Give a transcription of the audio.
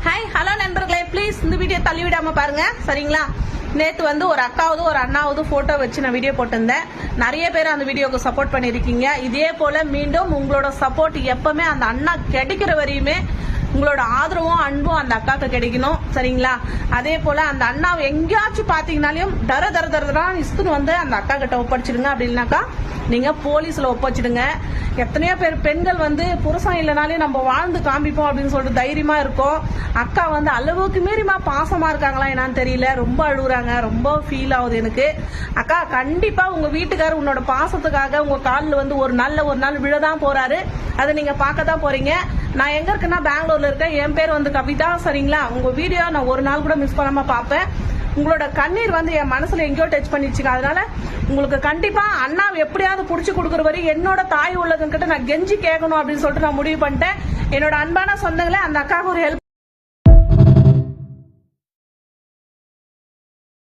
Hi hello நண்பர்களே, please இந்த video தள்ளி விடாம பாருங்க சரிங்களா. நேற்று வந்து ஒரு அக்காவது ஒரு அண்ணாவது போட்டோ வச்சு நான் வீடியோ போட்டிருந்தேன். நிறைய பேர் அந்த வீடியோக்கு சப்போர்ட் பண்ணியிருக்கீங்க. இதே போல மீண்டும் உங்களோட சப்போர்ட் எப்பவுமே அந்த அண்ணா கிடைக்கிற வரையுமே உங்களோட ஆதரவும் அன்பும் அந்த அக்காவுக்கு கிடைக்கணும் சரிங்களா. அதே போல அந்த அண்ணாவை எங்கேயாச்சும் பாத்தீங்கன்னாலையும் தர தர தரதான் இஸ்துன்னு வந்து அந்த அக்கா கிட்ட ஒப்படைச்சிடுங்க. அப்படின்னாக்கா நீங்க போலீஸ்ல ஒப்படைச்சிடுங்க. எத்தனையோ பேர் பெண்கள் வந்து புருஷன் இல்லைனாலே நம்ம வாழ்ந்து காமிப்போம் அப்படின்னு சொல்லிட்டு தைரியமா இருக்கும். அக்கா வந்து அளவுக்கு மீறிமா பாசமா இருக்காங்களா என்னன்னு தெரியல, ரொம்ப அழுகுறாங்க, ரொம்ப ஃபீல் ஆகுது எனக்கு. அக்கா கண்டிப்பா உங்க வீட்டுக்காரர் உன்னோட பாசத்துக்காக உங்க காலில் வந்து ஒரு நாள் விழதான் போறாரு. அதை நீங்க பார்க்க தான் போறீங்க. நான் எங்க இருக்குன்னா பெங்களூர்ல இருக்கேன். என் பேர் வந்து கவிதா சரிங்களா. உங்க வீடியோ நான் ஒரு நாள் கூட மிஸ் பண்ணாம பார்ப்பேன். உங்களோட கண்ணீர் வந்து என் மனசுல எங்கேயோ டச் பண்ணிச்சுங்க. அதனால உங்களுக்கு கண்டிப்பா அண்ணாவை எப்படியாவது புடிச்சு கொடுக்குற வரை என்னோட தாய் உள்ளதுங்கிட்ட நான் கெஞ்சி கேட்கணும் அப்படின்னு சொல்லிட்டு நான் முடிவு பண்ணிட்டேன். என்னோட அன்பான சொந்தங்களே, அந்த அக்காவுக்கு ஒரு ஹெல்ப்